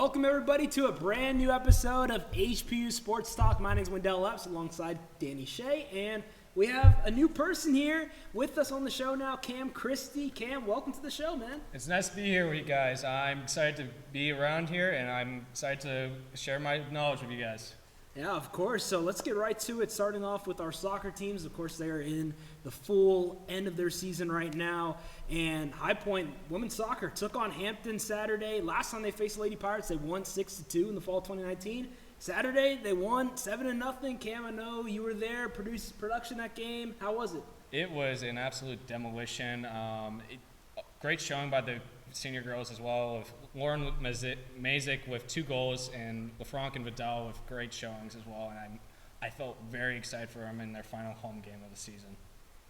Welcome, everybody, to a brand new episode of HPU Sports Talk. My name is Wendell Epps, alongside Danny Shay, and we have a new person here with us on the show now, Cam Christie. Cam, welcome to the show, man. It's nice to be here with you guys. I'm excited to be around here, and I'm excited to share my knowledge with you guys. Yeah, of course. So let's get right to it, starting off with our soccer teams. Of course, they are in the full end of their season right now. And High Point women's soccer took on Hampton Saturday. Last time they faced the Lady Pirates, they won 6-2 in the fall of 2019. Saturday, they won 7-0. Cam, I know you were there, production that game. How was it? It was an absolute demolition. Great showing by the senior girls as well, with Lauren Mazik with 2 goals and LaFranc and Vidal with great showings as well. And I felt very excited for them in their final home game of the season.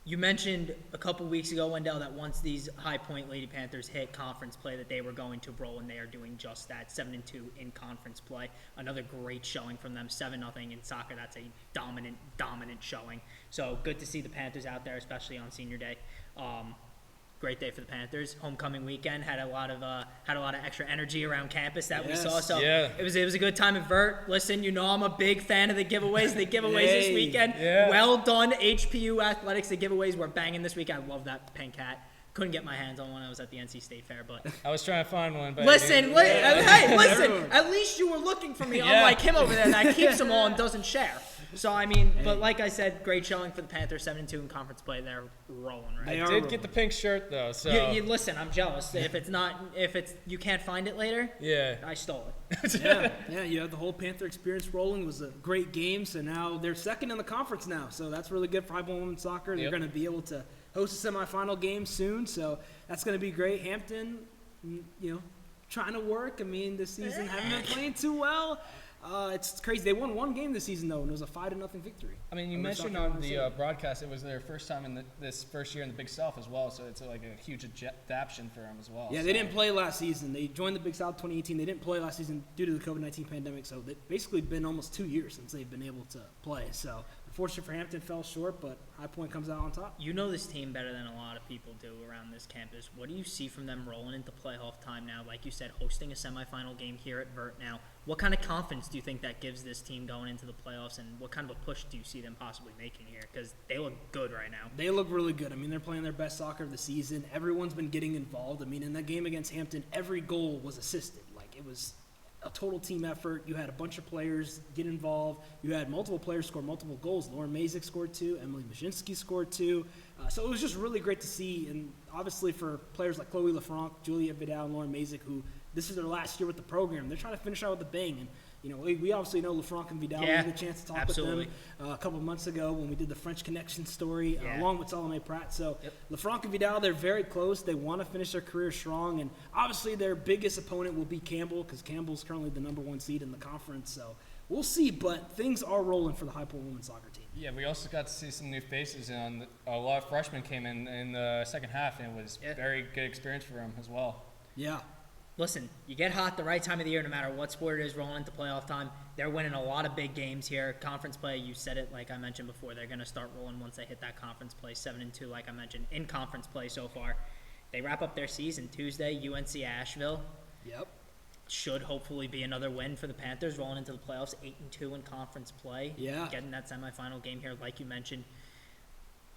You mentioned a couple weeks ago, Wendell, that once these High Point Lady Panthers hit conference play that they were going to roll, and they are doing just that, 7-2 in conference play. Another great showing from them, 7-0 in soccer. That's a dominant showing. So good to see the Panthers out there, especially on senior day. Great day for the Panthers. Homecoming weekend had a lot of extra energy around campus that we saw. So yeah. it was a good time at Vert. Listen, you know I'm a big fan of the giveaways. The giveaways this weekend. Yeah. Well done, HPU Athletics. The giveaways were banging this week. I love that pink hat. Couldn't get my hands on one. I was at the NC State Fair, but I was trying to find one, but listen. At least you were looking for me, unlike him over there that keeps them all and doesn't share. So, I mean, but like I said, great showing for the Panthers, 7-2 in conference play. They're rolling, right? I did get the pink shirt, though, so. You listen, I'm jealous. If you can't find it later, I stole it. Yeah, the whole Panther experience rolling was a great game. So now they're second in the conference now. So that's really good for High Point women's soccer. They're going to be able to host a semifinal game soon. So that's going to be great. Hampton, trying to work. I mean, this season haven't been playing too well. It's crazy. They won one game this season, though, and it was a 5-0 victory. I mean, you mentioned on the broadcast it was their first time in this first year in the Big South as well, so it's like a huge adaptation for them as well. Yeah, they didn't play last season. They joined the Big South 2018. They didn't play last season due to the COVID-19 pandemic, so it's basically been almost 2 years since they've been able to play. So, unfortunately for Hampton, fell short, but High Point comes out on top. You know this team better than a lot of people do around this campus. What do you see from them rolling into playoff time now? Like you said, hosting a semifinal game here at Vert now. What kind of confidence do you think that gives this team going into the playoffs, and what kind of a push do you see them possibly making here? Because they look good right now. They look really good. I mean, they're playing their best soccer of the season. Everyone's been getting involved. I mean, in that game against Hampton, every goal was assisted. Like, it was a total team effort. You had a bunch of players get involved. You had multiple players score multiple goals. Lauren Mazik scored 2. Emily Mazinski scored 2. So it was just really great to see. And obviously for players like Chloe LaFranc, Julia Vidal, and Lauren Mazik, who this is their last year with the program, they're trying to finish out with a bang. And we obviously know LaFranc and Vidal. We had a chance to talk with them a couple of months ago when we did the French Connection story along with Salome Pratt. So LaFranc and Vidal, they're very close. They want to finish their career strong. And obviously their biggest opponent will be Campbell, because Campbell's currently the number 1 seed in the conference. So we'll see, but things are rolling for the High Point women's soccer team. Yeah, we also got to see some new faces, and a lot of freshmen came in the second half, and it was a very good experience for them as well. Yeah. Listen, you get hot the right time of the year no matter what sport it is rolling into playoff time. They're winning a lot of big games here. Conference play, you said it like I mentioned before, they're going to start rolling once they hit that conference play, 7-2 like I mentioned, in conference play so far. They wrap up their season Tuesday, UNC Asheville. Yep. Should hopefully be another win for the Panthers rolling into the playoffs, 8-2 in conference play. Yeah. Getting that semifinal game here like you mentioned.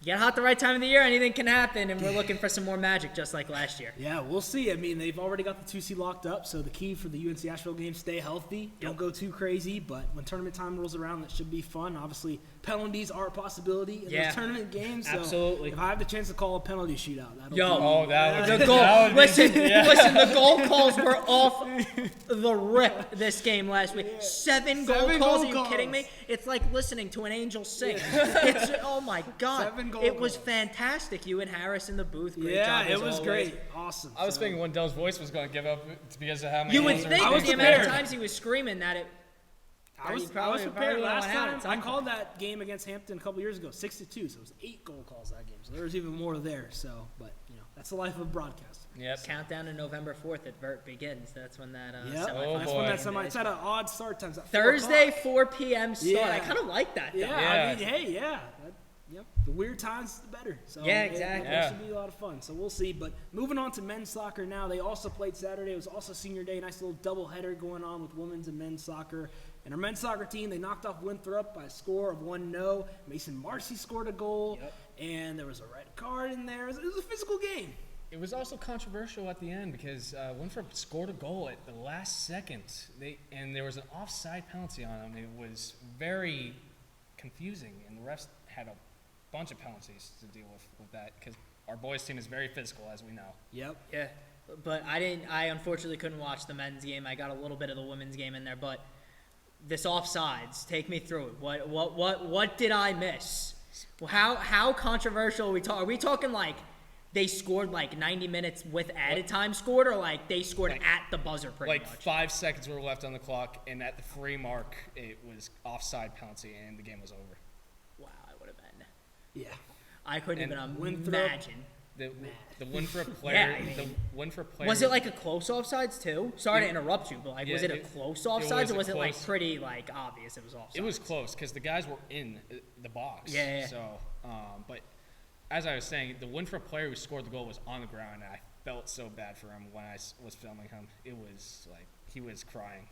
You get hot the right time of the year, anything can happen, and we're looking for some more magic just like last year. Yeah, we'll see. I mean, they've already got the 2C locked up, so the key for the UNC Asheville game, stay healthy. Don't go too crazy, but when tournament time rolls around, that should be fun. Obviously, penalties are a possibility in those tournament games. So absolutely. If I have the chance to call a penalty shootout, that'll Listen, the goal calls were off the rip this game last week. 7 goal calls, are you kidding me? It's like listening to an angel sing. Oh my God. 7 goal It was calls. fantastic. You and Harris in the booth. Great job it as was always. great. Awesome. I was thinking Wendell's voice was going to give up because of how many You would goals think were with the amount of times he was screaming that it. I was prepared last time. I called that game against Hampton a couple years ago, 6-2, so it was 8 goal calls that game. So there was even more there. So, but that's the life of a broadcaster. Yep. Countdown to November 4th at Vert begins. That's when that That's when it's at an odd start time. Thursday, 4 p.m. start. Yeah. I kind of like that. Yeah. I mean, hey, Yep. The weird times, the better. So Yeah, exactly. It should be a lot of fun. So we'll see. But moving on to men's soccer now. They also played Saturday. It was also senior day. Nice little doubleheader going on with women's and men's soccer. And our men's soccer team, they knocked off Winthrop by a score of 1-0. Mason Marcy scored a goal. Yep. And there was a red card in there. It was a physical game. It was also controversial at the end because Winthrop scored a goal at the last second. And there was an offside penalty on them. It was very confusing, and the refs had a bunch of penalties to deal with that because our boys team is very physical, as we know. Yep. Yeah, but I unfortunately couldn't watch the men's game. I got a little bit of the women's game in there, but this offsides, take me through it. What did I miss? Well, how controversial are we talking? Are we talking like they scored like 90 minutes with added time scored, or like they scored at the buzzer pretty Like much? 5 seconds were left on the clock, and at the free mark, it was offside penalty, and the game was over. Wow, I would have been. Yeah. I couldn't And even Winthrop- imagine. The Winthrop player, Yeah, I mean- the Winthrop player. Was it like a close offsides too? Sorry to Yeah. interrupt you, but like, was Yeah, it a it- close it offsides, was or a was it like close- pretty like obvious it was offsides? It was close because the guys were in the box. Yeah. So, but as I was saying, the Winthrop player who scored the goal was on the ground, and I felt so bad for him when I was filming him. It was like he was crying.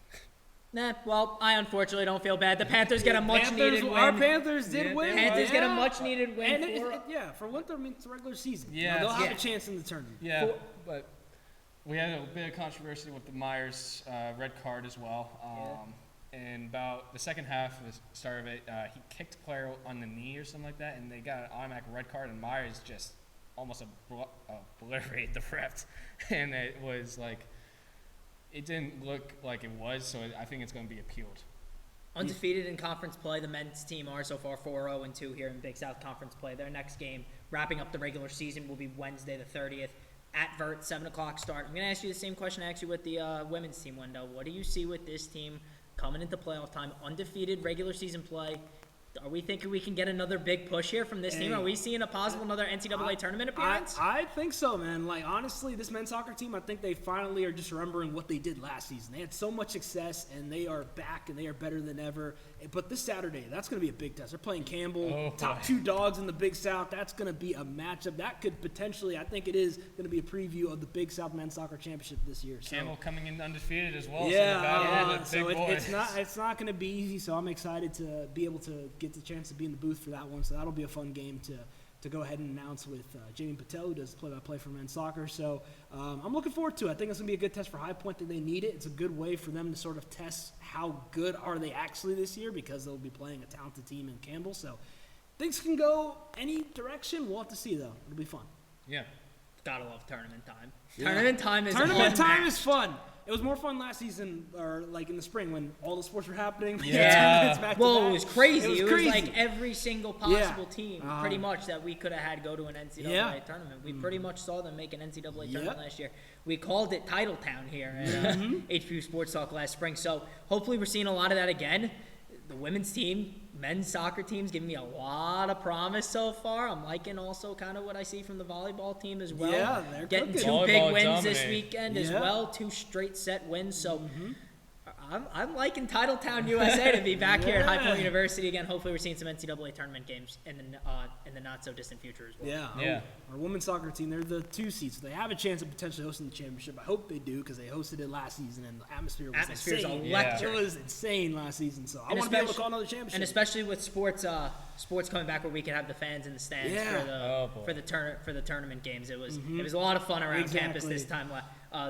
Nah, well, I unfortunately don't feel bad. The Panthers get a much needed win. Our Panthers did Yeah, win. Panthers get a Yeah. much needed win. And for Winthrop, I mean, it's a regular season. Yeah, They'll have yeah. a chance in the tournament. Yeah, but we had a bit of controversy with the Myers red card as well. And about the second half of the start of it, he kicked a player on the knee or something like that, and they got an automatic red card, and Myers just almost obliterated the ref. And it was like, it didn't look like it was, so I think it's going to be appealed. Undefeated in conference play, the men's team are so far 4-0-2 here in Big South Conference play. Their next game, wrapping up the regular season, will be Wednesday the 30th at Vert, 7 o'clock start. I'm going to ask you the same question I asked you with the women's team, Wendell. What do you see with this team coming into playoff time? Undefeated regular season play. Are we thinking we can get another big push here from this team? Are we seeing a possible another NCAA tournament appearance? I think so, man. Like, honestly, this men's soccer team, I think they finally are just remembering what they did last season. They had so much success, and they are back, and they are better than ever. But this Saturday, that's going to be a big test. They're playing Campbell, top 2 dogs in the Big South. That's going to be a matchup. That could potentially, I think it is, going to be a preview of the Big South Men's Soccer Championship this year. So, Campbell coming in undefeated as well. yeah, so the big boys. it's not going to be easy, so I'm excited to be able to get the chance to be in the booth for that one. So that'll be a fun game to go ahead and announce with Jamie Patel, who does play-by-play for men's soccer. So I'm looking forward to it. I think it's going to be a good test for High Point that they need it. It's a good way for them to sort of test how good are they actually this year, because they'll be playing a talented team in Campbell. So things can go any direction. We'll have to see, though. It'll be fun. Yeah. Gotta love tournament time. Yeah. Tournament time is Tournament time unmatched. is fun. It was more fun last season, or like in the spring when all the sports were happening. Yeah. Tournaments back to Well, back. it was crazy. It was crazy. like every single possible Yeah. team, pretty much, that we could have had go to an NCAA Yeah. tournament. We pretty much saw them make an NCAA Yep. tournament last year. We called it Titletown here at HPU Sports Talk last spring. So hopefully we're seeing a lot of that again. The women's team, men's soccer team's giving me a lot of promise so far. I'm liking also kind of what I see from the volleyball team as well. Yeah, they're getting cooking. 2 big Volleyball wins this dominating. weekend as Yeah. well, 2 straight set wins. So I'm liking Titletown USA to be back here at High Point Yeah. University again. Hopefully, we're seeing some NCAA tournament games in the not so distant future as well. Yeah. Yeah. Our women's soccer team, they're the 2 seeds. So they have a chance of potentially hosting the championship. I hope they do, because they hosted it last season, and the atmosphere was Atmosphere's insane. electric. It was insane last season. So I And want to be able to especially- call another championship. And especially with sports coming back, where we can have the fans in the stands Yeah. for the Oh, boy. for the tournament games. It was a lot of fun around campus Exactly.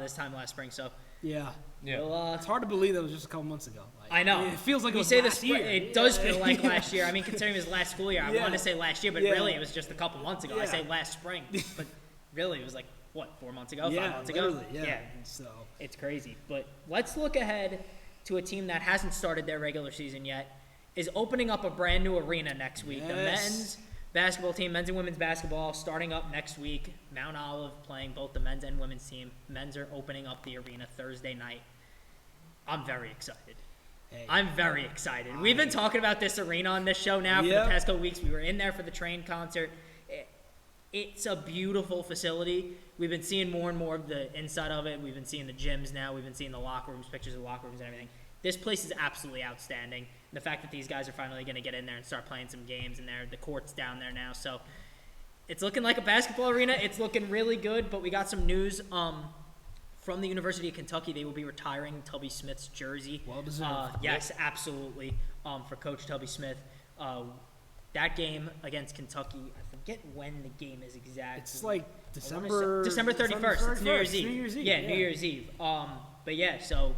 this time last spring. So yeah. Yeah. we'll, It's hard to believe that was just a couple months ago. Like, I know. It feels like it we was say last this. year. It does Yeah. feel like last year. I mean, considering it was last school year, I Yeah. want to say last year, but Yeah. really it was just a couple months ago. I Yeah. say last spring, but really it was like what, 4 months ago, Yeah, 5 months ago. literally, yeah. So It's crazy. But let's look ahead to a team that hasn't started their regular season yet, is opening up a brand new arena next week. The Yes. men's basketball team, men's and women's basketball, starting up next week. Mount Olive playing both the men's and women's team. Men's are opening up the arena Thursday night. I'm very excited. hey. I'm very excited. We've been talking about this arena on this show now for Yep. the past couple weeks. We were in there for the Train concert. It's a beautiful facility. We've been seeing more and more of the inside of it. We've been seeing the gyms now. We've been seeing the locker rooms, pictures of the locker rooms and everything. This place is absolutely outstanding. the fact that these guys are finally going to get in there and start playing some games, and the court's down there now. So it's looking like a basketball arena. It's looking really good, but we got some news from the University of Kentucky. They will be retiring Tubby Smith's jersey. Well deserved. Yes, absolutely, for Coach Tubby Smith. That game against Kentucky, I forget when the game is exactly. It's like December 31st. It's New Year's Eve. New Year's Eve. Yeah, New Year's Eve. But yeah, so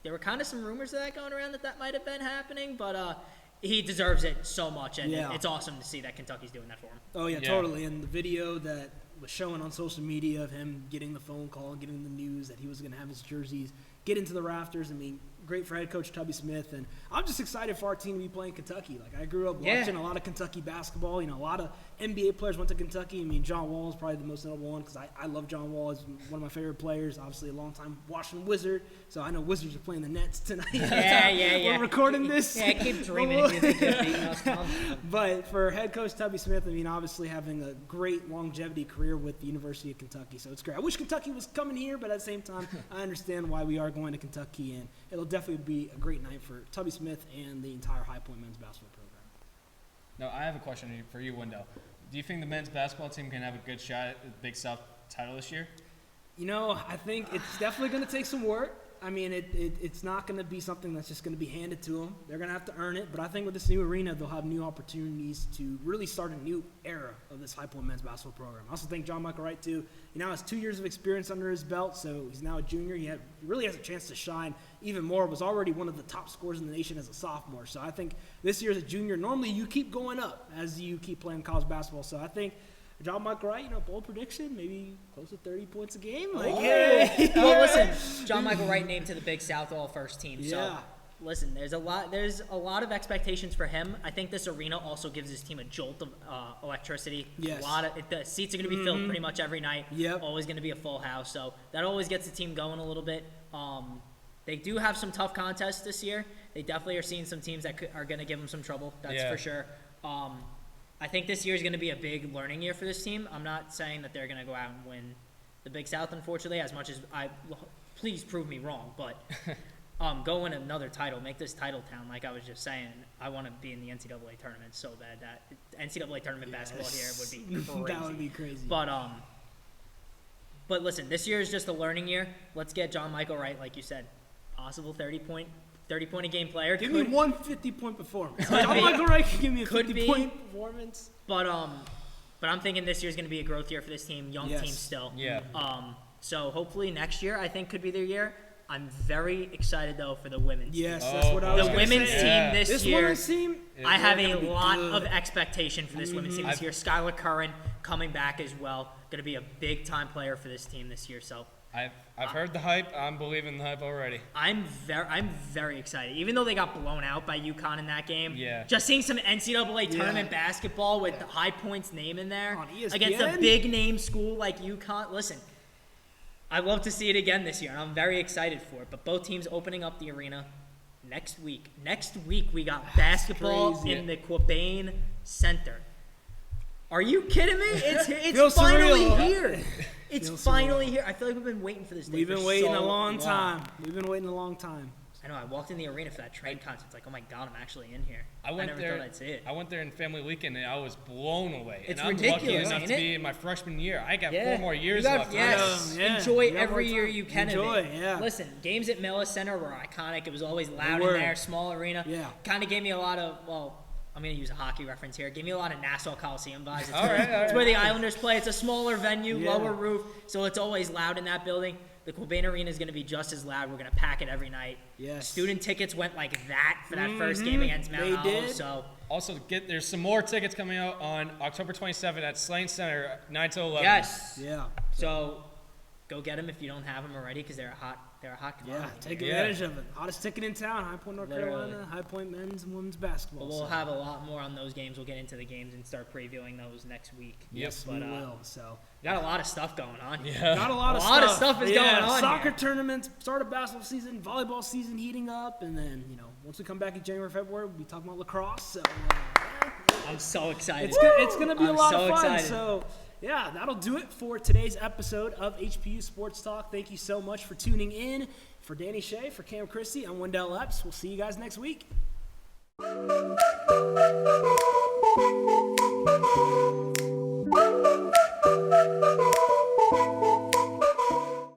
there were kind of some rumors of that going around that might have been happening, but he deserves it so much, and it's awesome to see that Kentucky's doing that for him. Oh yeah, totally. And the video that was showing on social media of him getting the phone call and getting the news that he was going to have his jerseys get into the rafters. I mean, great for head coach Tubby Smith, and I'm just excited for our team to be playing Kentucky. Like, I grew up watching a lot of Kentucky basketball. You know, a lot of NBA players went to Kentucky. I mean, John Wall is probably the most notable one because I love John Wall. He's one of my favorite players. Obviously, a long-time Washington Wizard, so I know Wizards are playing the Nets tonight. Yeah. We're recording this. Yeah, I keep dreaming of you beating us. But for head coach Tubby Smith, I mean, obviously having a great longevity career with the University of Kentucky, so it's great. I wish Kentucky was coming here, but at the same time, I understand why we are going to Kentucky, and it'll definitely be a great night for Tubby Smith and the entire High Point men's basketball program. Now, I have a question for you, Wendell. Do you think the men's basketball team can have a good shot at the Big South title this year? You know, I think it's definitely going to take some work. I mean, it's not going to be something that's just going to be handed to them. They're going to have to earn it. But I think with this new arena, they'll have new opportunities to really start a new era of this High Point men's basketball program. I also think John Michael Wright, too. He now has 2 years of experience under his belt, so he's now a junior. He really has a chance to shine even more. Was already one of the top scorers in the nation as a sophomore. So I think this year as a junior, normally you keep going up as you keep playing college basketball. So I think John Michael Wright, bold prediction, maybe close to 30 points a game. Well, listen, John Michael Wright named to the Big South All-First team. So, listen, there's a lot of expectations for him. I think this arena also gives his team a jolt of electricity. Yes. The seats are going to be filled pretty much every night. Yep. Always going to be a full house. So that always gets the team going a little bit. They do have some tough contests this year. They definitely are seeing some teams that are going to give them some trouble. That's for sure. I think this year is going to be a big learning year for this team. I'm not saying that they're going to go out and win the Big South, unfortunately, as much as please prove me wrong, but go win another title, make this title town. Like I was just saying, I want to be in the NCAA tournament so bad. That NCAA tournament basketball here would be crazy. That would be crazy. But listen, this year is just a learning year. Let's get John Michael Wright, like you said, possible 30-point a game player. Give me one 50-point performance. John Michael Wright can give me a 50-point performance. But I'm thinking this year's going to be a growth year for this team, young team still. Yeah. So hopefully next year I think could be their year. I'm very excited though for the women's. Yes, that's what I was the going to say. women's team this year. Women's team, I have a lot of expectation for this women's team this year. Skylar Curran coming back as well, going to be a big time player for this team this year. So. I've heard the hype. I'm believing the hype already. I'm very excited. Even though they got blown out by UConn in that game, just seeing some NCAA tournament basketball with the High Point's name in there on ESPN? Against a big name school like UConn. Listen, I'd love to see it again this year, and I'm very excited for it. But both teams opening up the arena next week. Next week we got basketball in the Quabain Center. Are you kidding me? It's finally here. It's finally here. I feel like we've been waiting for this day. We've been waiting a long time. We've been waiting a long time. I know. I walked in the arena for that train concert. It's like, oh my God, I'm actually in here. I never thought I'd see it. I went there in family weekend and I was blown away. It's and I'm ridiculous, lucky enough ain't to it? be in my freshman year. I got 4 more years left. Yes. Enjoy every year you can Enjoy, of it. Listen, games at Miller Center were iconic. It was always loud in there, small arena. Yeah. Kind of gave me a lot of, I'm going to use a hockey reference here. Give me a lot of Nassau Coliseum vibes. It's where the Islanders play. It's a smaller venue, lower roof, so it's always loud in that building. The Quabain Arena is going to be just as loud. We're going to pack it every night. Yes. Student tickets went like that for that first game against Mount Olive. So also, there's some more tickets coming out on October 27th at Slane Center, 9 to 11. Yes. Yeah. So go get them if you don't have them already because they're a hot commodity. Yeah, take advantage of it. Hottest ticket in town, High Point, North Carolina, High Point men's and women's basketball. But we'll have a lot more on those games. We'll get into the games and start previewing those next week. Yes, we will. So we got a lot of stuff going on. Yeah. Got a lot of stuff is going on. Soccer tournaments, start of basketball season, volleyball season heating up, and then once we come back in January, February, we'll be talking about lacrosse. So I'm so excited. It's gonna be a lot of fun. Excited. So. Yeah, that'll do it for today's episode of HPU Sports Talk. Thank you so much for tuning in. For Danny Shay, for Cam Christie, I'm Wendell Epps. We'll see you guys next week. Bye.